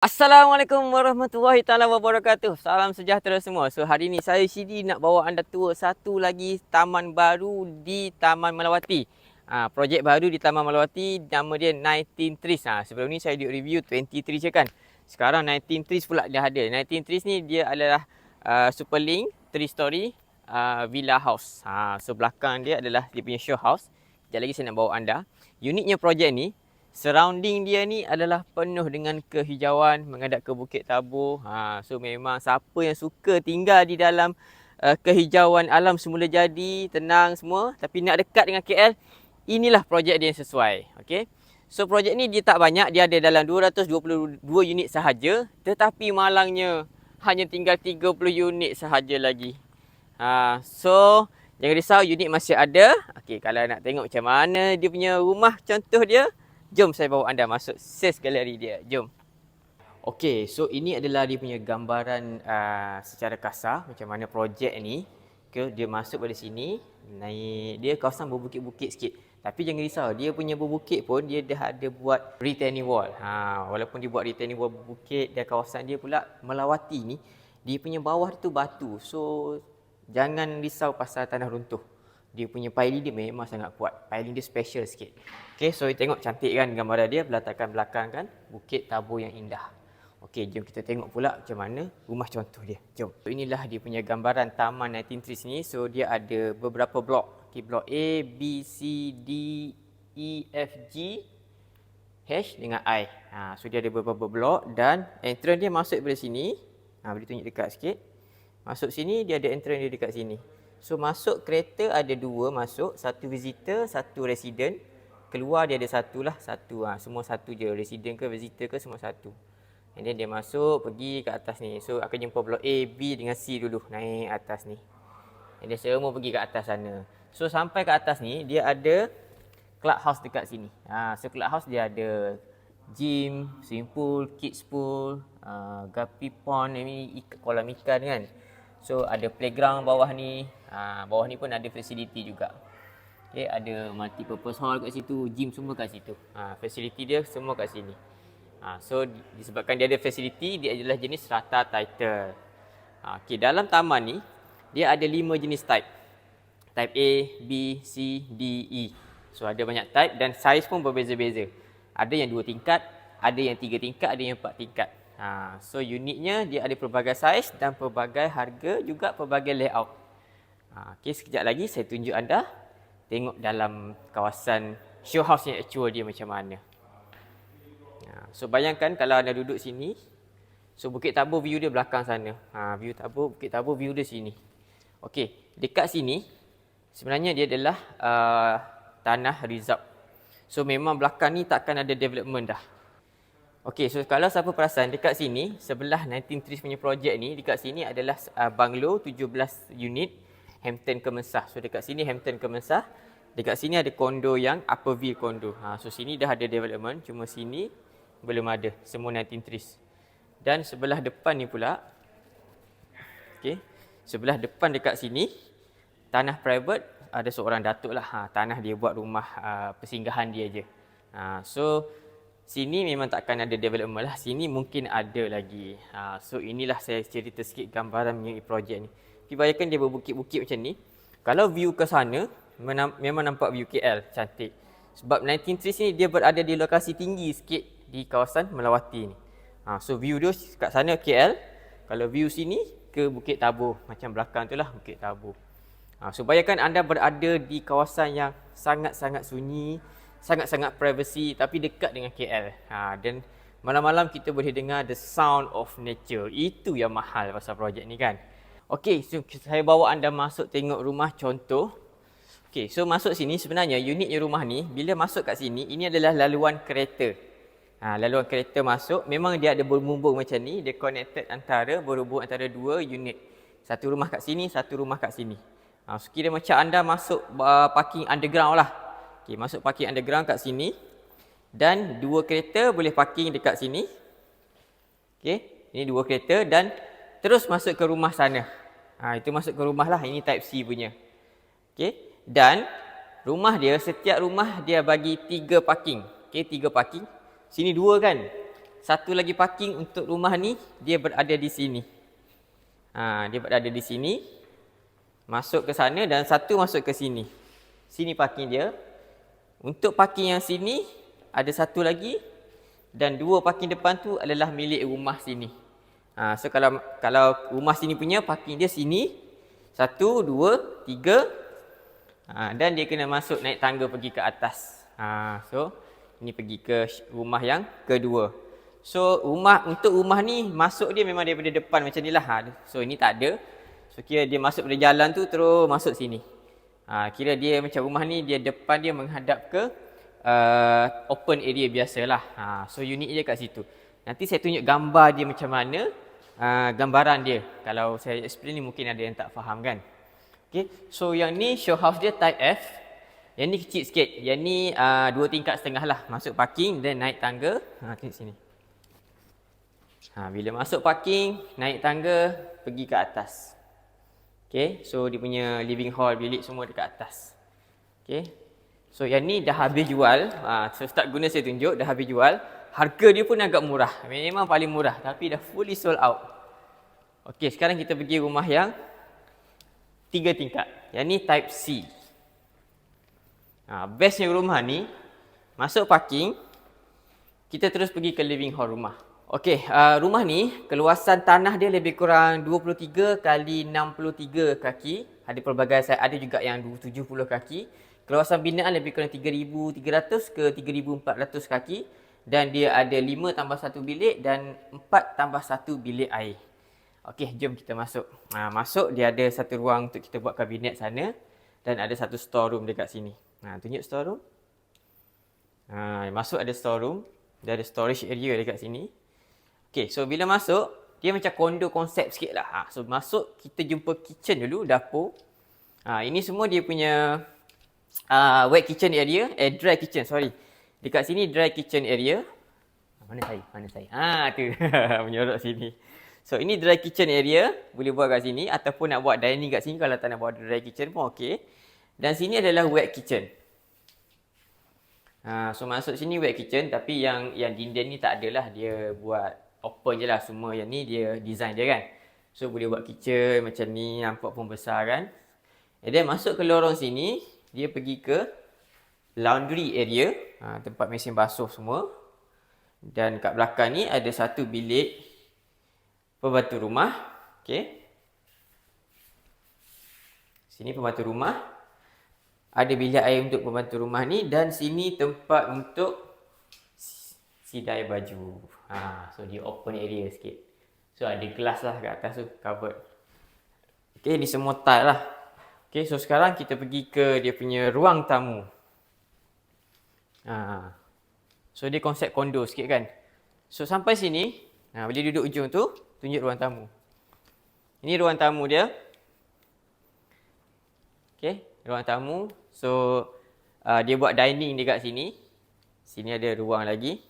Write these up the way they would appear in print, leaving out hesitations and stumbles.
Assalamualaikum warahmatullahi taala wabarakatuh. Salam sejahtera semua. So hari ni saya Syidi nak bawa anda tour satu lagi taman baru di Taman Melawati. Projek baru di Taman Melawati, nama dia 19 Trees. Sebelum ni saya di review 20 Trees je kan. Sekarang 19 Trees pula dia ada. 19 Trees ni dia adalah Superlink 3 story villa house. So belakang dia adalah dia punya show house. Sekejap lagi saya nak bawa anda. Uniknya projek ni, surrounding dia ni adalah penuh dengan kehijauan menghadap ke Bukit Tabur. So memang siapa yang suka tinggal di dalam kehijauan alam semula jadi, tenang semua, tapi nak dekat dengan KL, inilah projek dia yang sesuai. Okey. So projek ni dia tak banyak, dia ada dalam 222 unit sahaja, tetapi malangnya hanya tinggal 30 unit sahaja lagi. So jangan risau, unit masih ada. Okey, kalau nak tengok macam mana dia punya rumah contoh dia, jom saya bawa anda masuk sales galeri dia. Jom. Okey, so ini adalah dia punya gambaran secara kasar macam mana projek ni. Dia masuk pada sini, naik, dia kawasan berbukit-bukit sikit. Tapi jangan risau, dia punya berbukit pun dia dah ada buat retaining wall. Walaupun dia buat retaining wall berbukit, dan kawasan dia pula Melawati ni, dia punya bawah tu batu. So jangan risau pasal tanah runtuh. Dia punya piling dia memang sangat kuat. Piling dia special sikit. Okey, so tengok cantik kan gambar dia, pelatakan belakang kan, Bukit Tabur yang indah. Okey, jom kita tengok pula macam mana rumah contoh dia. Jom. So, inilah dia punya gambaran Taman 19 Trees ni. So dia ada beberapa blok. Okey, blok A, B, C, D, E, F, G, H dengan I. So dia ada beberapa blok dan entrance dia masuk dari sini. Boleh tunjuk dekat sikit. Masuk sini dia ada entrance dia dekat sini. So masuk kereta ada dua masuk, satu visitor, satu resident. Keluar dia ada satu lah, satu. Semua satu je, resident ke visitor ke semua satu. And then dia masuk pergi ke atas ni. So akan jumpa blok A, B dengan C dulu, naik atas ni. And then semua pergi ke atas sana. So sampai ke atas ni dia ada clubhouse dekat sini. So clubhouse dia ada gym, swimming pool, kids pool, guppy pond, ini kolam ikan kan. So ada playground bawah ni. Bawah ni pun ada facility juga. Okay, ada multi purpose hall kat situ, gym semua kat situ. Facility dia semua kat sini. So disebabkan dia ada facility, dia adalah jenis strata title. Okay, dalam taman ni dia ada 5 jenis type. Type A, B, C, D, E. So ada banyak type dan saiz pun berbeza-beza. Ada yang 2 tingkat, ada yang 3 tingkat, ada yang 4 tingkat. So uniknya dia ada pelbagai saiz dan pelbagai harga, juga pelbagai layout. Okay, sekejap lagi saya tunjuk anda tengok dalam kawasan show house yang actual dia macam mana. So bayangkan kalau anda duduk sini, so Bukit Tabur view dia belakang sana. View Tabur, Bukit Tabur view dia sini. Okey, dekat sini sebenarnya dia adalah tanah reserve. So memang belakang ni takkan ada development dah. Okey, so kalau siapa perasan dekat sini, sebelah 19 Trees punya projek ni, dekat sini adalah banglo 17 unit Hampton Kemensah. So dekat sini Hampton Kemensah. Dekat sini ada kondo yang Upperville kondo. So sini dah ada development, cuma sini belum ada, semua 19 Trees. Dan sebelah depan ni pula, okey, sebelah depan dekat sini tanah private, ada seorang datuk lah. Tanah dia buat rumah persinggahan dia je. So sini memang takkan ada development lah. Sini mungkin ada lagi. So inilah saya cerita sikit gambaran mengenai projek ni. Bayangkan dia berbukit-bukit macam ni. Kalau view ke sana, memang nampak view KL cantik. Sebab 19 Trees ni dia berada di lokasi tinggi sikit di kawasan Melawati ni. So view dia kat sana KL. Kalau view sini ke Bukit Tabur. Macam belakang tu lah Bukit Tabur. So bayangkan anda berada di kawasan yang sangat-sangat sunyi, sangat-sangat privacy tapi dekat dengan KL. Dan malam-malam kita boleh dengar the sound of nature. Itu yang mahal pasal projek ni kan. Okey, so saya bawa anda masuk tengok rumah contoh. Okey, so masuk sini sebenarnya uniknya rumah ni, bila masuk kat sini, ini adalah laluan kereta. Laluan kereta masuk, memang dia ada berbumbung macam ni, dia connected berhubung antara dua unit. Satu rumah kat sini, satu rumah kat sini. So kira macam anda masuk parking underground lah. Okey, masuk parking underground kat sini. Dan dua kereta boleh parking dekat sini. Okey, ini dua kereta dan terus masuk ke rumah sana. Itu masuk ke rumah lah, ini type C punya. Okey, dan rumah dia, setiap rumah dia bagi 3 parking. Okey, 3 parking. Sini 2 kan. satu lagi parking untuk rumah ni, dia berada di sini. Dia berada di sini. Masuk ke sana dan satu masuk ke sini. Sini parking dia. Untuk parking yang sini, ada satu lagi. Dan dua parking depan tu adalah milik rumah sini. So kalau rumah sini punya, parking dia sini. 1, 2, 3. Dan dia kena masuk naik tangga pergi ke atas. So, ini pergi ke rumah yang kedua. So, untuk rumah ni, masuk dia memang daripada depan macam ni lah. So, ini tak ada. So, kira dia masuk pada jalan tu, terus masuk sini. Kira dia macam rumah ni, dia depan dia menghadap ke open area biasalah. So, unit dia kat situ. Nanti saya tunjuk gambar dia macam mana. Gambaran dia. Kalau saya explain ni, mungkin ada yang tak faham kan. Okay. So, yang ni show house dia type F. Yang ni kecil sikit. Yang ni 2 tingkat setengah lah. Masuk parking dan naik tangga. Tengok sini. Bila masuk parking, naik tangga, pergi ke atas. Okay, so dia punya living hall, bilik semua dekat atas. Okay, so yang ni dah habis jual. So start guna saya tunjuk, dah habis jual. Harga dia pun agak murah. Memang paling murah, tapi dah fully sold out. Okay, sekarang kita pergi rumah yang 3 tingkat. Yang ni type C. Bestnya rumah ni, masuk parking, kita terus pergi ke living hall rumah. Okey, rumah ni keluasan tanah dia lebih kurang 23 kali 63 kaki. Ada pelbagai saiz, ada juga yang 70 kaki. Keluasan binaan lebih kurang 3,300 ke 3,400 kaki. Dan dia ada 5 tambah 1 bilik dan 4 tambah 1 bilik air. Okey, jom kita masuk. Masuk, dia ada satu ruang untuk kita buat kabinet sana. Dan ada satu store room dekat sini. Tunjuk store room. Masuk ada store room. Dia ada storage area dekat sini. Okay, so bila masuk, dia macam kondo konsep sikit lah. So masuk, kita jumpa kitchen dulu, dapur. Ini semua dia punya wet kitchen area, dry kitchen, sorry. Dekat sini dry kitchen area. Mana saya? Tu, menyorok sini. So ini dry kitchen area, boleh buat kat sini. Ataupun nak buat dining kat sini, kalau tak nak buat dry kitchen pun okey. Dan sini adalah wet kitchen. So masuk sini wet kitchen, tapi yang dinding ni tak adalah, dia buat open je lah semua. Yang ni dia design dia kan. So boleh buat kitchen macam ni, nampak pun besar kan. And then masuk ke lorong sini, dia pergi ke laundry area, tempat mesin basuh semua. Dan kat belakang ni ada satu bilik pembantu rumah. Okay, sini pembantu rumah. Ada bilik air untuk pembantu rumah ni. Dan sini tempat untuk sidai baju. So dia open area sikit. So ada gelas lah kat atas tu, covered. Okay, ni semua tile lah. Okay, so sekarang kita pergi ke dia punya ruang tamu. So dia konsep kondo sikit kan. So sampai sini, boleh duduk ujung tu, tunjuk ruang tamu. Ini ruang tamu dia. Okay, ruang tamu. So dia buat dining dekat sini. Sini ada ruang lagi.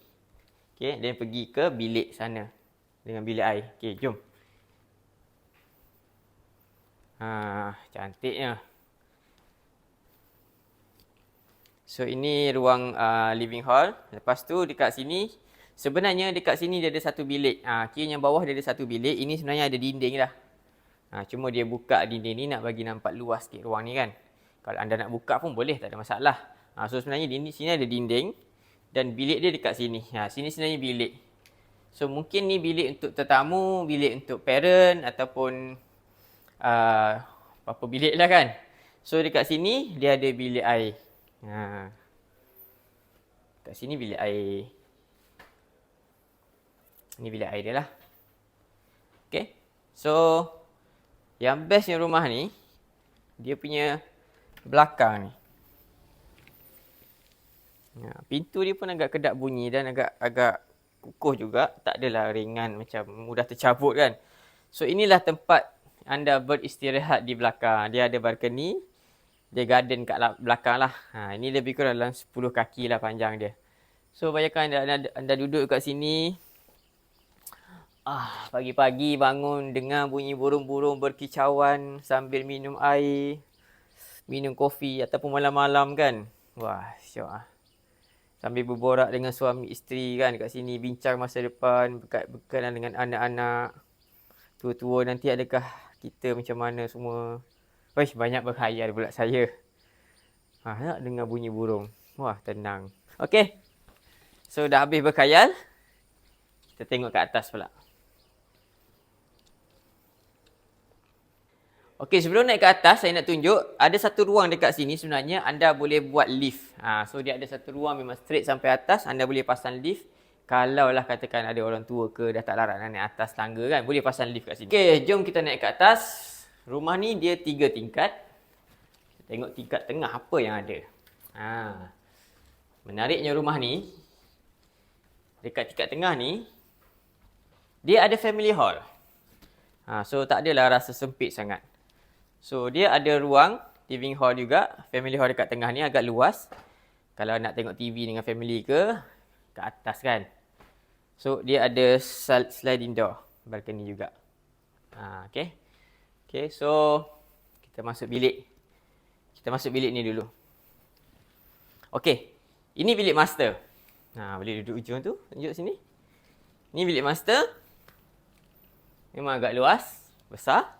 Okay, dan pergi ke bilik sana dengan bilik air. Okay, jom. Cantiknya. So ini ruang living hall. Lepas tu dekat sini, sebenarnya dekat sini dia ada satu bilik. Kira yang bawah dia ada satu bilik. Ini sebenarnya ada dinding dah. Cuma dia buka dinding ni nak bagi nampak luas sikit ruang ni kan. Kalau anda nak buka pun boleh, tak ada masalah. So sebenarnya sini ada dinding. Dan bilik dia dekat sini. Sini sebenarnya bilik. So mungkin ni bilik untuk tetamu, bilik untuk parent ataupun apa bilik lah kan. So dekat sini dia ada bilik air. Kat sini bilik air. Ini bilik air dia lah. Okay. So yang bestnya rumah ni, dia punya belakang ni. Pintu dia pun agak kedap bunyi dan agak kukuh juga. Tak adalah ringan macam mudah tercabut kan. So inilah tempat anda beristirahat di belakang. Dia ada balcony. Dia garden kat belakang lah. Ini lebih kurang dalam 10 kaki lah panjang dia. So bayangkan anda duduk kat sini. Pagi-pagi bangun dengar bunyi burung-burung berkicauan sambil minum air. Minum kopi ataupun malam-malam kan. Wah, syok . Sambil berborak dengan suami isteri kan kat sini, bincang masa depan berkenaan dengan anak-anak. Tua-tua nanti adakah kita macam mana semua. Wih, banyak berkhayal pula saya. Nak dengar bunyi burung. Wah, tenang. Okey. So dah habis berkhayal. Kita tengok kat atas pula. Okey, sebelum naik ke atas, saya nak tunjuk ada satu ruang dekat sini sebenarnya anda boleh buat lift. So dia ada satu ruang memang straight sampai atas, anda boleh pasang lift. Kalau lah katakan ada orang tua ke dah tak larat nak naik atas tangga kan, boleh pasang lift kat sini. Okey, jom kita naik ke atas. Rumah ni dia 3 tingkat. Tengok tingkat tengah apa yang ada. Menariknya rumah ni, dekat tingkat tengah ni, dia ada family hall. So tak adalah rasa sempit sangat. So dia ada ruang living hall juga. Family hall dekat tengah ni agak luas. Kalau nak tengok TV dengan family ke, kat atas kan. So dia ada sliding door, balcony juga. Okay. Okay, so kita masuk bilik. Kita masuk bilik ni dulu. Okay, ini bilik master. Boleh duduk ujung tu, tunjuk sini. Ni bilik master. Memang agak luas, besar.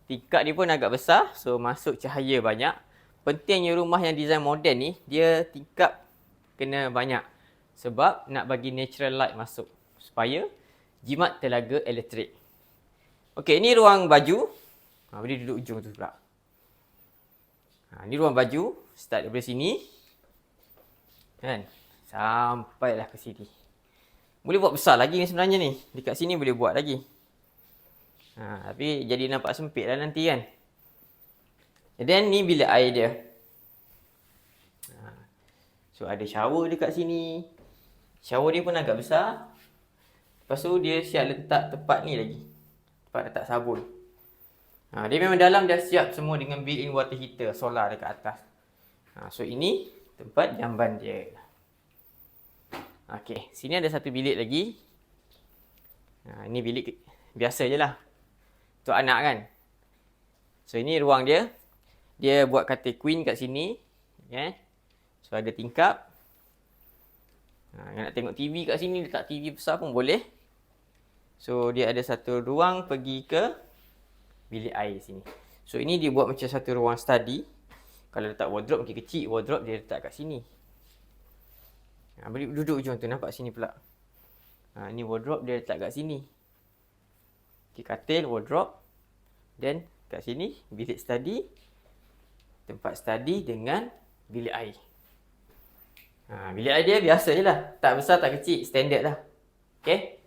Tingkat dia pun agak besar, so masuk cahaya banyak. Pentingnya rumah yang design moden ni, dia tingkap kena banyak. Sebab nak bagi natural light masuk. Supaya jimat telaga elektrik. Okey, ni ruang baju. Boleh duduk ujung tu pula. Ni ruang baju. Start daripada sini. Kan? Sampailah ke sini. Boleh buat besar lagi ni sebenarnya ni. Dekat sini boleh buat lagi. Tapi jadi nampak sempit lah nanti kan. Dan ni bilik air dia. So ada shower dekat sini. Shower dia pun agak besar. Lepas tu dia siap letak tempat ni lagi. Tempat letak sabun. Dia memang dalam dah siap semua dengan built-in water heater solar dekat atas. So ini tempat jamban dia. Okey, sini ada satu bilik lagi. Ini bilik biasa je lah. Untuk anak kan. So ini ruang dia. Dia buat katil queen kat sini. Okay. So ada tingkap. Yang nak tengok TV kat sini, letak TV besar pun boleh. So dia ada satu ruang pergi ke bilik air sini. So ini dia buat macam satu ruang study. Kalau letak wardrobe mungkin kecil, wardrobe dia letak kat sini. Boleh duduk ujung tu, nampak sini pula. Ni wardrobe dia letak kat sini. Katil, wardrobe. Dan kat sini bilik study. Tempat study dengan bilik air. Bilik air dia biasa je lah. Tak besar, tak kecil. Standard lah. Okay.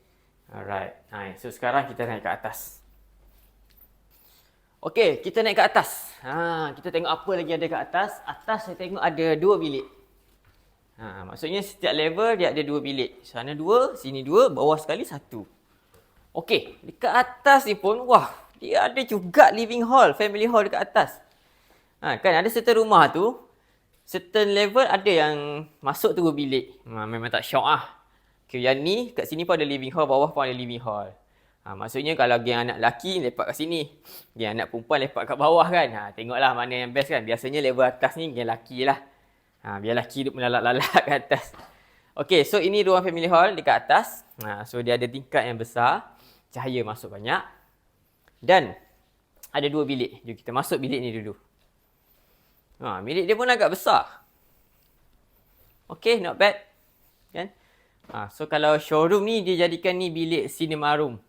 Alright. So sekarang kita naik ke atas. Okay, kita naik ke atas. Kita tengok apa lagi ada kat atas. Atas saya tengok ada 2 bilik. Maksudnya setiap level dia ada 2 bilik. Sana 2, sini 2, bawah sekali 1. Okey, dekat atas ni pun, wah, dia ada juga living hall, family hall dekat atas. Kan ada certain rumah tu, certain level ada yang masuk 2 bilik. Memang tak syok lah. Okay, yang ni, kat sini pun ada living hall, bawah pun ada living hall. Maksudnya kalau geng anak lelaki, lepak kat sini. Geng anak perempuan lepak kat bawah kan. Tengoklah mana yang best kan. Biasanya level atas ni geng lelaki lah. Biar lelaki duduk melalak-lalak kat atas. Okey, so ini ruang family hall dekat atas. So dia ada tingkat yang besar. Cahaya masuk banyak. Dan ada 2 bilik. Jom kita masuk bilik ni dulu. Bilik dia pun agak besar. Okey, not bad. Kan? So kalau showroom ni dia jadikan ni bilik cinema room.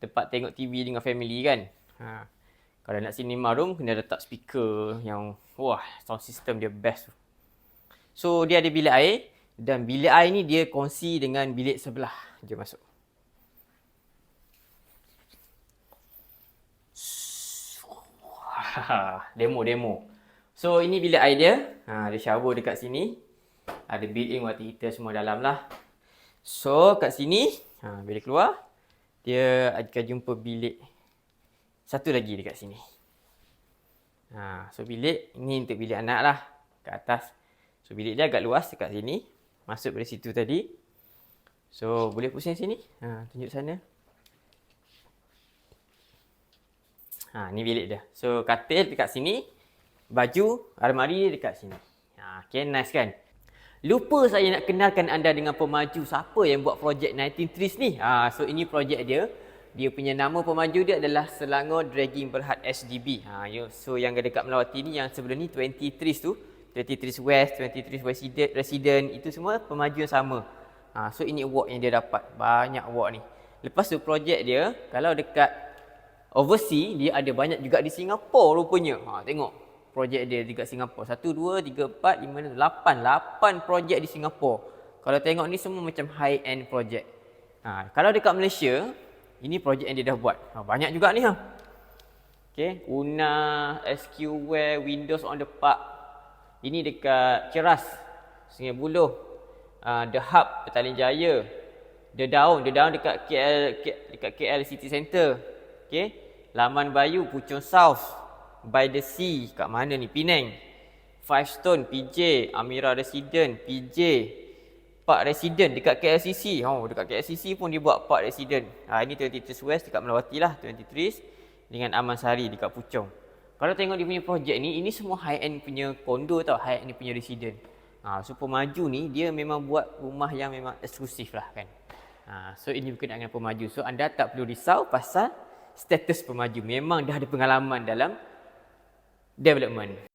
Tempat tengok TV dengan family kan. Kalau nak cinema room kena letak speaker yang wah, sound system dia best. So dia ada bilik air. Dan bilik air ni dia kongsi dengan bilik sebelah. Jom masuk. Demo. So ini bilik air dia. Ada shower dekat sini. Ada built-in water heater semua dalam lah. So kat sini, bila keluar, dia akan jumpa bilik satu lagi dekat sini. So bilik, ni untuk bilik anak lah. Kat atas. So bilik dia agak luas dekat sini. Masuk dari situ tadi. So boleh pusing sini. Tunjuk sana. Ni bilik dia. So katil dekat sini. Baju, almari dekat sini. Okay, nice kan? Lupa saya nak kenalkan anda dengan pemaju siapa yang buat projek 19 Trees ni. So ini projek dia. Dia punya nama pemaju dia adalah Selangor Dragging Berhad SDB. So yang dekat Melawati ni, yang sebelum ni 20 Trees tu, 20 Trees West, 20 Trees Resident, itu semua pemaju yang sama. So ini award yang dia dapat. Banyak award ni. Lepas tu projek dia, kalau dekat overseas, dia ada banyak juga di Singapura rupanya. Tengok projek dia dekat Singapura. 1, 2, 3, 4, 5, 6, 8 projek di Singapura. Kalau tengok ni semua macam high end projek. Kalau dekat Malaysia, ini projek yang dia dah buat. Banyak juga ni. Okay, Una, SQware, Windows on the Park. Ini dekat Ceras, Sungai Buloh. The Hub, Petaling Jaya. The Daun dekat KL City Centre. Okay, Laman Bayu, Puchong South. By the Sea, kat mana ni? Penang. Five Stone, PJ. Amira Resident, PJ. Park Resident dekat KLCC. Dekat KLCC pun dia buat Park Resident. Ini 20 Trees West dekat Melawati lah, 20 Trees. Dengan Amansari dekat Puchong. Kalau tengok dia punya projek ni, ini semua high end punya kondo tau, high end punya resident. So pemaju ni, dia memang buat rumah yang memang eksklusif lah kan. So ini berkenaan dengan pemaju. So anda tak perlu risau pasal status pemaju. Memang dah ada pengalaman dalam development.